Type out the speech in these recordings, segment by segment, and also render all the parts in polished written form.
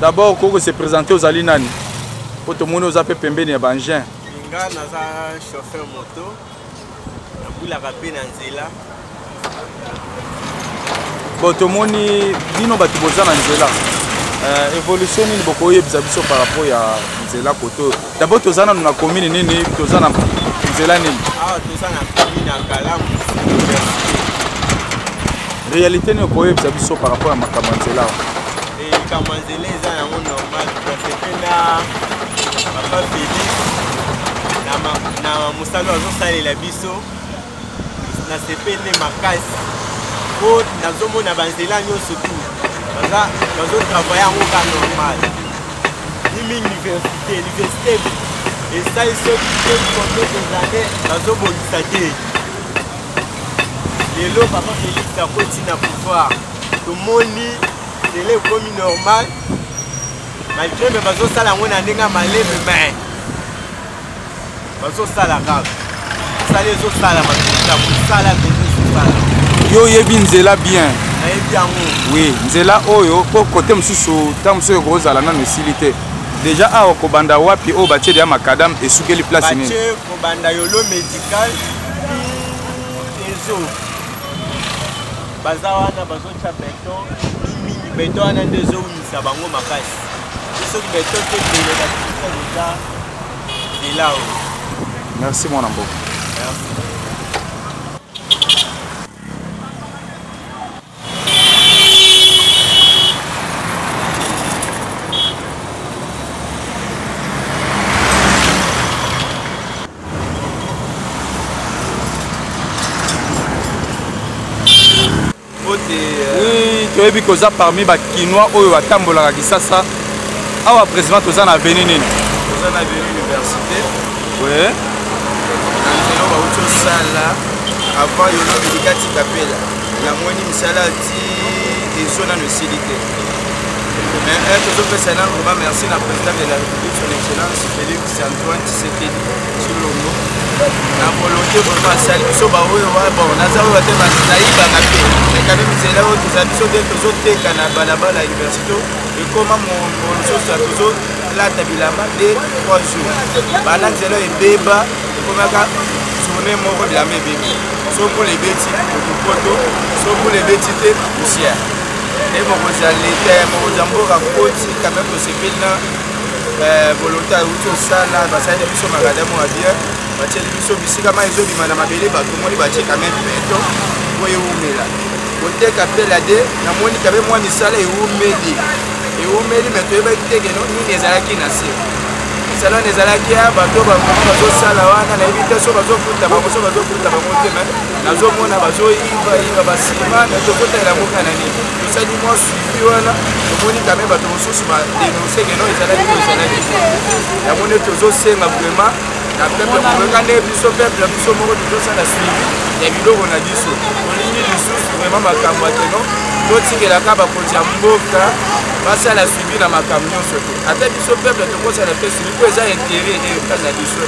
D'abord, comment se présenter aux Alinani? Pour tout le monde, vous avez pembé des bangins. Je suis chauffeur moto. Je suis rapide dans Nzela. Bon, tout le monde, dis-nous que vous êtes dans Nzela. Évolution ni beaucoup yebisa par rapport à Nzela koto. D'abord, tu as na commune nini, tu as na Nzela nini. Ah, tu as na commune à Kalam. Réalité ni beaucoup yebisa par rapport à Nzela. Et quand Nzela est un normal, parce que na papa Félix na musalo azosala la biso na sepene makasi. Po nazomona banzela nyonso tu. Nous travaillons en normal. L'université. Et ça, ils sont tous des années dans un bon stade. Les lots, papa Félix, ça continue à pouvoir. Tout le monde, c'est les communes normales. Malgré que les gens ont un malais, mais ils ont ça la grave. Ça les autres, ça la Yo yebinzela bien. Oui, Nzela oyo pour côté mususu tant monsieur Rosala na facilité. Déjà a okobanda wapi o batie ya makadam et soukeli place nini. Batie kobanda yolo médical ezo. Bazawana bazocha beton, mini beton ana ndezo unisa bango makasi. Soki beton te dele ba déjà là. Merci mon ambo. Merci. Oui, tu as vu que parmi les Kinois ou les Tambola qui ça, ah, président, tu as venu nini? Tu as venu l'université. Oui. Avant, il y a eu des capella. La moitié de ça, ils sont dans le CDT. Mais un peu ça, merci à la présidente de la République, son excellence Félix Antoine Tshisekedi Tshilombo. La volonté de faire ça, ils sont bon, Nazaro va te naïba capé. Mais quand même, c'est là où nous habitons des autres canabas là-bas à l'université. Et comment mon chose à tous autres, là, tabilama, des 3 jours. Pendant que c'est là, il débat, et comment tourner mon rôle de la même bébé. Sauf pour les bêtises, sauf pour les bêtises, poussière. Et mon Rosalita, mon Rosambo, raconte quand même que c'est bien volontaire ou tout ça là, parce que les gens m'ont à dire, parce que les gens ici quand ils ont dit madame Abélé, bah tout le monde va checker quand même béton, pour y oumer là. Côté capé là de, na moni quand même moi misala et oumer dit, et oumer mais tu es pas que non, ni les alaki nasi. Salon des alaki à bateau, bah comment bateau salawana, la invitation bateau pour ta bateau pour ta bateau mais, na zo mona bateau il va basima, na zo côté la moka nani. Tout ça du moins suivi wana, le moni quand même bateau sous ma dénoncer que non ils alaki. La monnaie toujours c'est vraiment. La peuple quand les peuple biso moko toujours ça la suivi. Ya biloko na biso. Olingi lisusu vraiment makambo ateno. Toti la kaba kotia mboka. Basi la suivi na makambo nyonso te. Ata biso peuple to kosa la pesi ko eza intérêt et pas la biso.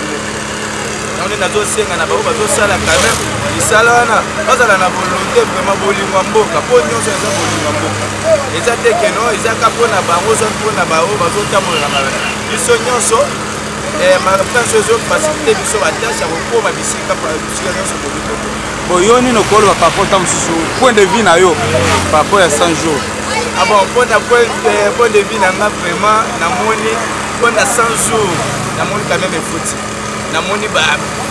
On est nazo senga na bako bazo sala quand même. Isala wana bazala na volonté vraiment bolingo mboka. Po nyonso eza bolingo mboka. Eza te que non, eza ka pona bango so pona bao bazo tamola na bana. Biso nyonso ma facilité biso batâche pour ma bisika pour bisika nyonso bolingo. Boyoni no kolo par rapport à point de vue na yo par rapport à 100 jours. Ah bon, point de vue na vraiment na moni point à 100 jours na moni quand même fouti. Na moni ba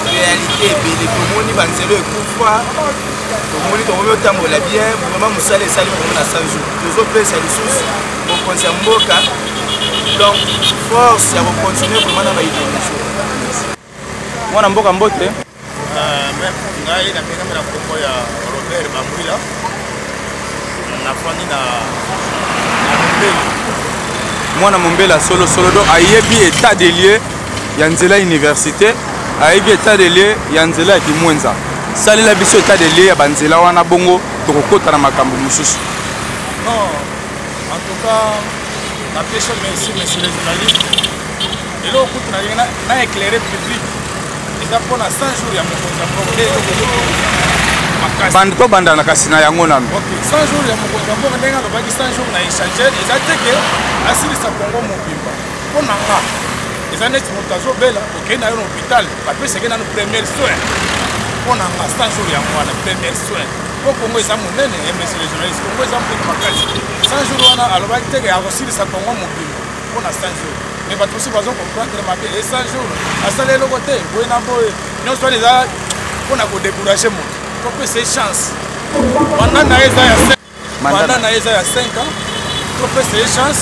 réalité belle to moni ba nzelo ekufa. To moni to moni tambola bien, vraiment musale sali pour na 100 jours. Toujours pesa lisusu pour konsa mboka. Donc force ya continuer vraiment na ba idéologie. Mwana mboka mbote. Ngai na peka na kombo ya Robert Bamwila. Na fani na Mombela. Mwana Mombela solo donc ayebi état des lieux ya Nzela université, ayebi état des lieux ya Nzela ki Mwenza. Sali la biso état des lieux ya banzela wana bongo tokokota na makambo mususu. Non, en tout cas, la question merci monsieur les journalistes. Et là on a éclairé public. Pour 100 jours, il y a mon makasi. Bande to banda na kasi na yango nano. OK, 100 jours ya mokonzi ya mboka ndenge alobaki 100 jours na échanger eza te ke asilisa Congo mobimba. Mpona nga eza neti moto azobela okei na yo na hôpital bapesaki nano première soin. Mpona nga 100 jours yango wana première soin. Po Congo eza monene monsieur le journaliste, Congo eza mpona makasi. 100 jours wana alobaki te ke akosilisa Congo mobimba mpona 100 jours. Mais bato aussi bazo comprendre mabe et 100 jours asala eloko te boye na boye nyonso wana eza mpona kodécourage moto to pesa chance mandat na ye eza ya 5 ans to pesa chance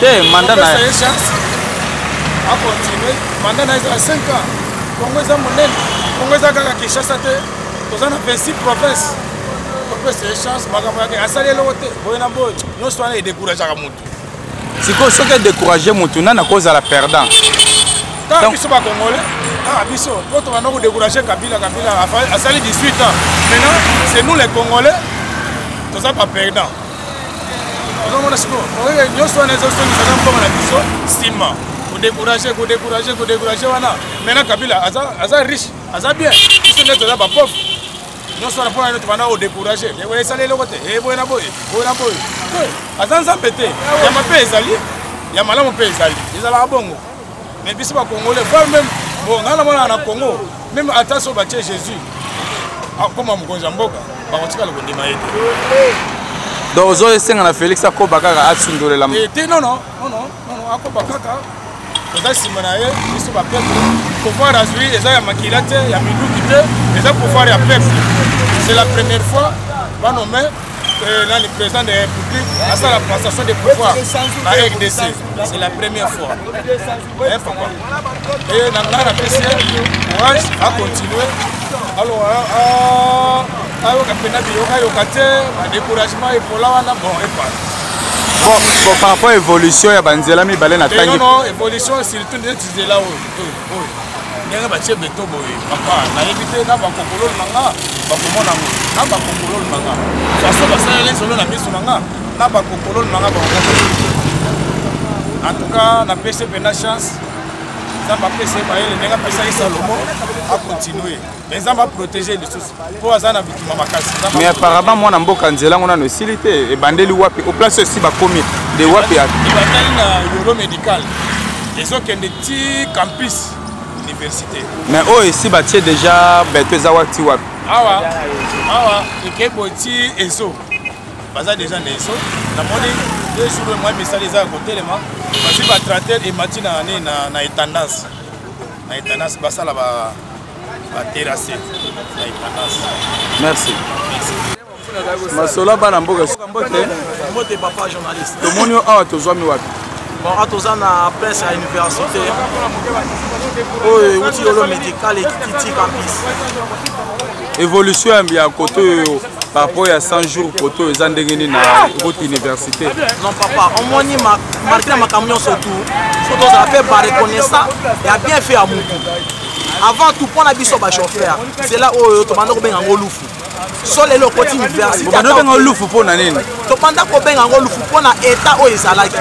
te mandat na ye chance a continuer mandat na ye eza ya 5 ans Congo eza monene Congo eza kaka Kinshasa te toza na 26 provinces to pesa chance makambo yake asala eloko te boye na boye nyonso wana edécourageaka moto. siko soki décourager motu nana kozala perdant kaka biso bacongolais kaka biso po tobanda kodécourager kabila asali 18 ans maintenant c'est nous les congolais toza pas perdant ozomona sikoyo nyonso wana ezosongisaka mbongo na biso nsima kodécourager wana maintenant kabila aza riche aza bien biso nde toza bapauvre nyonso wana mpona tobanda kodécourager esala eloko te boye na boye aza nzambe te yamba mpe ezali ya malamu mpe ezalaka bongo mais biso bacongolais voire même bon ngai namonaka na Congo même ata so batie Jésus akoma mokonzi ya mboka bakotikala kondima ye te donc ozoesenga na Félix akoba kaka asundolela te non akoba kaka toza nsima na ye biso bapeuple pouvoir azwi eza ya makila te ya minduki te eza pouvoir ya peuple c'est la première fois banome le président de la République a ça la passation de pouvoir à RDC. C'est la première fois. Et dans la PCA, courage à continuer. Alors, découragement et pour là, bon, par rapport à l'évolution, il y a Banzela mi balé na tangi. Non, évolution surtout de là où. Ndenge batie beto boye papa nayebi te na bakokolo nanga bakomona ngo na bakokolo nanga faso basala solo na miso nanga na bakokolo nanga bakomona en tout cas na pese pena chance ça va pese baele ndenge pesa Salomo a continuer mais ça va protéger les choses pour azana bitima makasi mais apparemment moi na mboka nzela ngona no silité e bandeli wapi au place aussi bakomi de wapi ya ibandali na euro médical les autres qui campus université. Mais oh ici bâti déjà beto zawati wapi. Awa ekeboti eso. Baza déjà neso. Na moni deux jours moi message za côté les mains. Basi ba traiter et matina na étendance. Na étendance basala ba terrasser. Na étendance. Merci. Masola bana mboka mbote papa journaliste. To moni awa to zomi wapi. Bon, atoza na presse à l'université. Oh, outil euro médical et Titi campus. Évolution à côté par rapport à 100 jours côté aux andengeni na route université. Non papa, on m'a dit marqué ma camion surtout. Faut que ça fait par reconnaissance et a bien fait à mon avant tout pour la biso ba chauffeur. C'est là où to banda ko benga ngolufu. So lelo côté université. Banda benga ngolufu pour na nini? To banda ko benga ngolufu pour na état o ezalaki.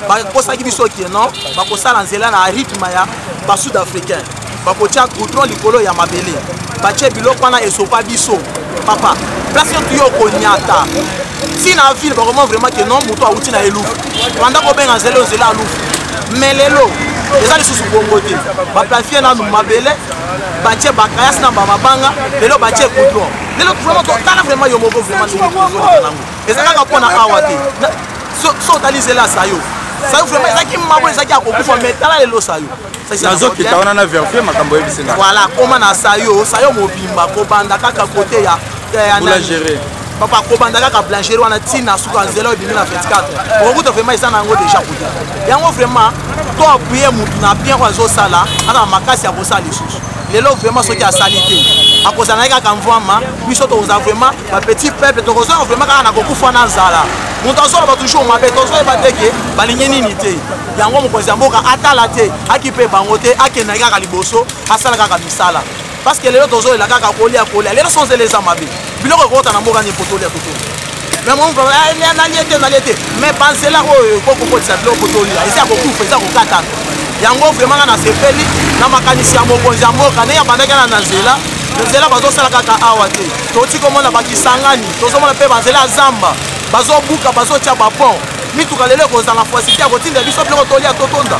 Ba ko sa ki biso ki non, ba ko sala nzela na rythme ya ba sud-africain. Ba ko tia goudron likolo ya mabele. Ba tie biloko wana esopa biso. Papa, place yo ko nyata. Si na ville ba comment vraiment que non moto auti na elufu. Banda ko benga nzela nzela alufu. Melelo eza lisusu bongote baplanifie nanu mabele batie bakayasi na bamabanga lelo batie goudron lelo vraiment totala vraiment yo moko vraiment nango eza kaka mpona awa te so otali zela sayo vraiment ezaki mabo ezaki akokufa mais tala lelo sayo nazokita wana na verifie makambo yebisenga voilà koma na sayo mobimba kobanda kaka kote ya boulangerie papa kobanda kaka blancherie wana tina suka nzela ebimi na 24 okuta vraiment eza nango déjà kote yango vraiment to appuyer mutu na bien kwa zosala ana makasi ya kosala lisusu lelo vraiment soki asali te akozala kaka mvwama biso toza vraiment ba petit peuple tokozala vraiment kaka na kokufa na nzala mutu azoloba toujours mabe tozoyeba te ke balingi nini te yango mokonzi ya mboka atala te akipe bango te akendaki kaka liboso asala kaka misala parce que lelo tozolela kaka kolia lelo sonzela eza mabe biloko ekota na mboka ni potolia mais mon problème naliete mais banzela oyo kokokotisa biloko potolia eza kokufa eza kokatana yango vraiment na sepeli na makanisi ya mokonzi ya mboka ndenge abandaki na nzela nzela bazosala kaka awa te toti komona bakisangani tozomona mpe banzela ya zamba bazobuka bazotya bapont mituka lelo ekozala facilité ya kotinda biso biloko tolia totonda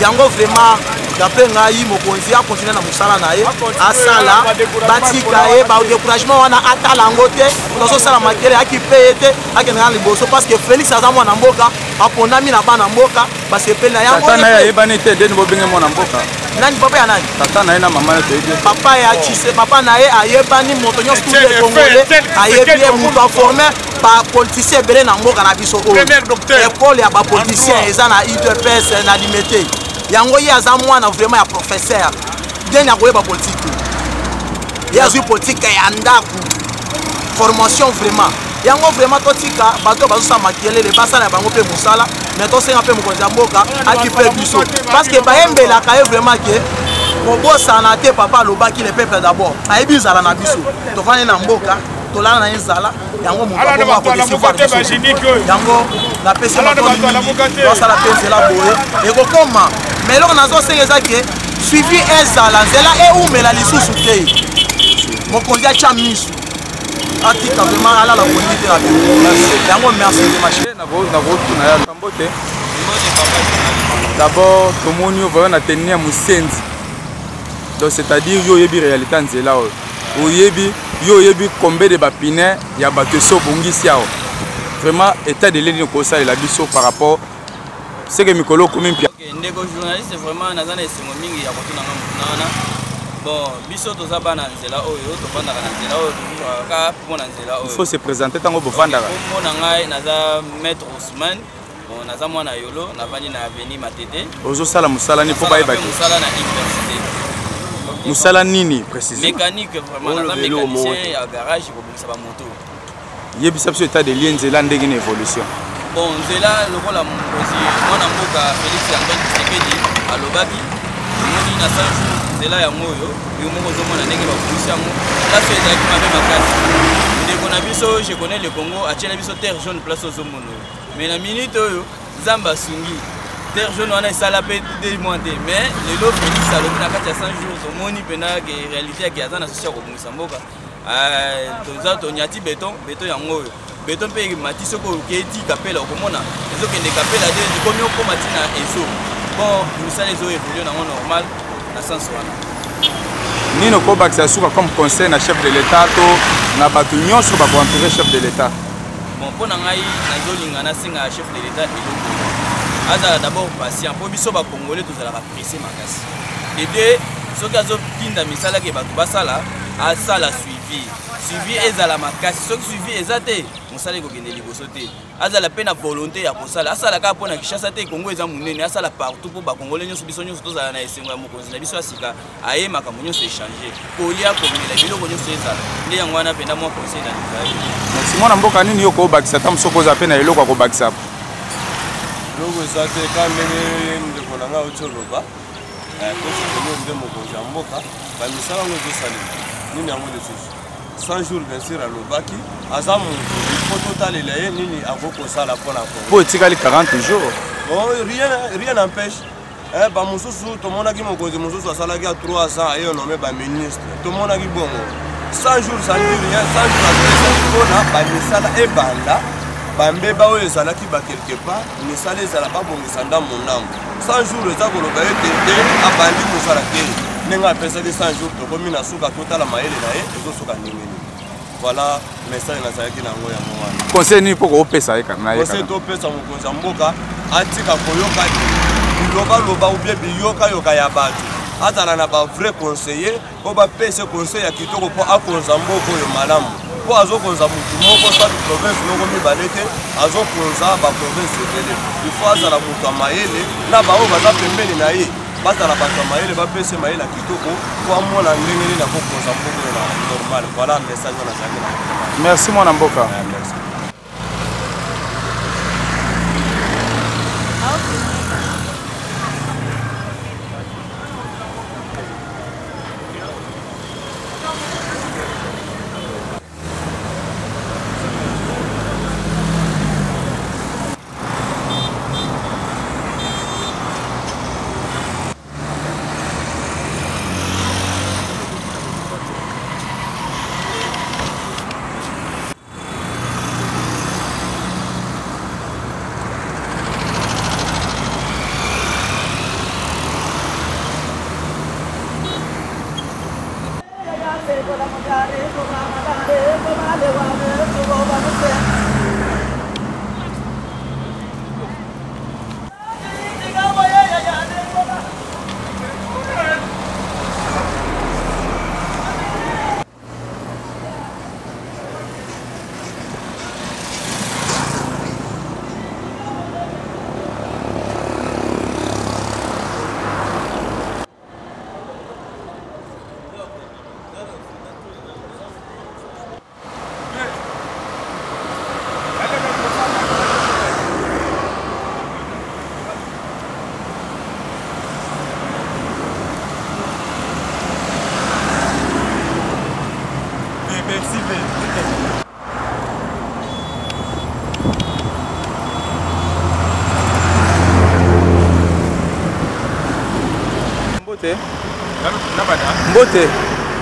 yango vraiment d'après ngai mokonzi akontinue na mosala na ye asala batika ye badécouragement wana atala yango te tozosala makele akipe ye te akendeka liboso parce que Félix aza mwana mboka apondami na bana mboka basepeli na yango tata na ye ayebani te ndeni bobenge mwana mboka nani papa ya nani tata na ye na mama toyebi papa ya Chise papa na ye ayebani moto nyonso tout le congolais ayebi ye moto aforme bapoliticien ebele na mboka na biso oyo ekole ya bapoliticien eza na UDPS na limete yango ye aza mwana vraiment ya professeur ndeni akoyeba politike te ye azwi politike ya ndako formation vraiment yango vraiment totika bato bazosala makelele basala ya bango mpe mosala mais tosenga mpe mokonzi ya mboka akipe biso parce que bayembelaka ye vraiment ke kobosana te papa alobaki le peuple d'abord ayebi nzala na biso tofandi na mboka tolala na ye nzala yango moto akodesivoir biso yango napesi basala mpe nzela boye ekokoma mais eloko nazosenga eza ke suivi ezala nzela eumela lisusu te mokonzi atya miso atika vraiment alala kondi te na biro yango merci nakotuna ya kambo te d'abord tomoni yo voyo na tenue ya mosenzi donc c'est-à-dire yo oyebi réalité ya nzela oyo oyebi combien de bapine ya bato eso obongisi awa vraiment état de leli kosalela biso par rapport ce que mikolo okomi mpia ndeko journaliste vraiment naza na esengo mingi ya kotunanga motuna wana bon biso toza bana nzela oyo tofandaka na nzela oyo tozwaka mpo na nzela oyo il faut se présenter ntango bofandaka mpo na ngai naza maître Ousmane bon naza mwana yolo navandi na avenue Matete ozosala mosala nini mpo bayeba te mosala na université mosala nini précisément mécanique vraiment naza mécanicien ya garage kobongisa bamoto yebisa biso état de lie nzela ndenge na évolution bon nzela lokola mokonzi mwana mboka Félix Antoine Tshisekedi alobaki omoni na 5 jours nzela yango oyo yo moko ozomona ndenge babongisi yango place ezalaki mabe makasi ndeko na biso je connais le Congo atiela biso terre jaune place ozomona oyo mais na minute oyo nzambe asungi terre jaune wana esala mpe 2 mois te mais lelo Félix alobi na kati ya 5 jours tomoni mpena ke réalité yake aza na susi ya kobongisa mboka toza tonyati beton yango oyo beton mpe mati soko oketi kapela okomona ezokende kapela te ekomi okoma ntina ezo bon misala ezoévolue nango normal na sens wana nini okobakisa suka comme conseil na chef de l'état to na bato nyonso bakoentoure chef de l'état bon mpo na ngai nazolinga nasenga chef de l'état eloko azala d'abord patient mpo biso bakongole tozalaka presse makasi ede soki azotinda misala ke bato basala asala suivi ezala makasi soki suivi eza te mosala ekokende liboso te azala mpe na volonté ya kosala asala kaka mpo na Kinshasa te Kongo eza monene asala partout mpo bakongole nyonso biso nyonso tozala na esengo ya mokonzi na biso ya sika aye makambo nyonso echange kolia komela biloko nyonso ezala nde yango wana mpenda mwa conseil na likai merci mwana mboka nini yo kobakisa ta mosoko oza mpe na eloko ya kobakisa eloko eza te ka ndenge ndeko na ngai oti oloba kosikono nde mokonzi ya mboka bamisala yango ezosalela nini yango lisusu 100 jours bien sûr alobaki aza moto ifo totalela ye nini akokosala mpona mpo etikali 40 jours bon rien n'empêche bamosusu tomonaki mokonzi mosusu asalaki ya 3 ans aye nome baministre tomonaki bongo 100 jours ça ne dit rien 100 jours azolesaki mpona bamisala ebanda bambeba oyo ezalaki bakelke part misala ezala babongisa ndambo 100 jours eza koloba ete te abandi kosala te ndenge apesaki 100 jours tokomi na suka totala mayele na ye ezosuka ndenge nini voilà message nazalaki nango yango wana conseil nini mpo koopesa ye conseil topesa mokonzi ya mboka atika koyoka bilobaloba ubie biyokayoka ya bato azala na bavrai conseiller po bapesa conseil ya kitoko mpo akonza mboka oyo malamu po azokonza motu moko saki province moko mibale te azokonza baprovince ebele ifo azala moto ya mayele na bango baza pembeni na ye bazala bato ya mayele bapese mayele ya kitoko po amona ndenge nini akokonza mboka oyo na normal voilà message wana azalaki na merci mwana mboka merci. Mbote.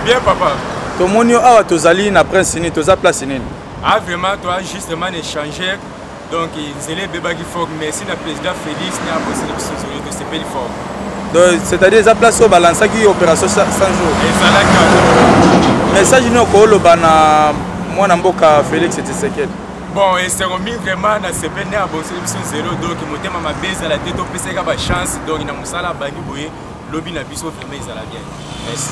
Bien papa. Tomoni awa tozali na prince ni toza place nini? Ah vraiment toi justement échanger donc Nzele bebaki fort merci na président Félix na bosse de CPL fort. Donc c'est-à-dire za place au balance qui opération 100 jours. Ezalaka. Message ni ko loba na mwana mboka Félix Tshisekedi. Bon, et c'est remis vraiment na CPL na bosse de 0 donc motema mabeza la tête au PC ka ba chance donc na musala bangi boye lobby na biso vraiment ezala bien. Merci.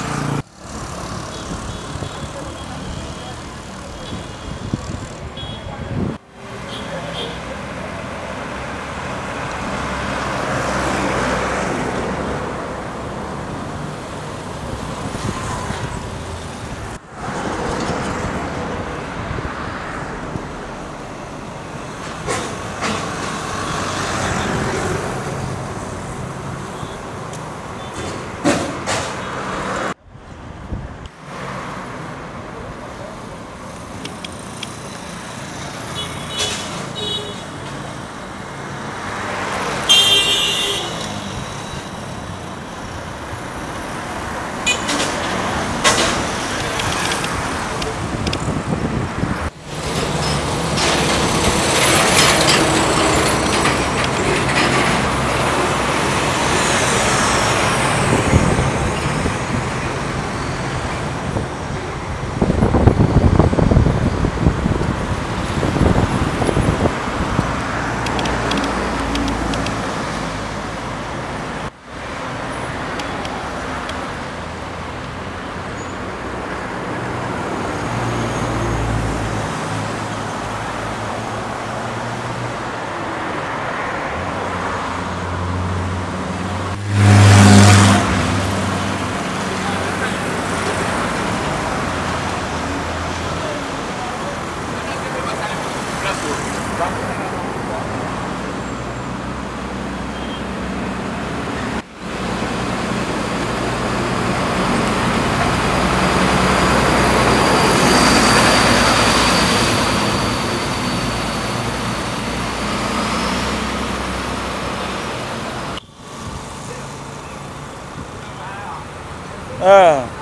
Ah.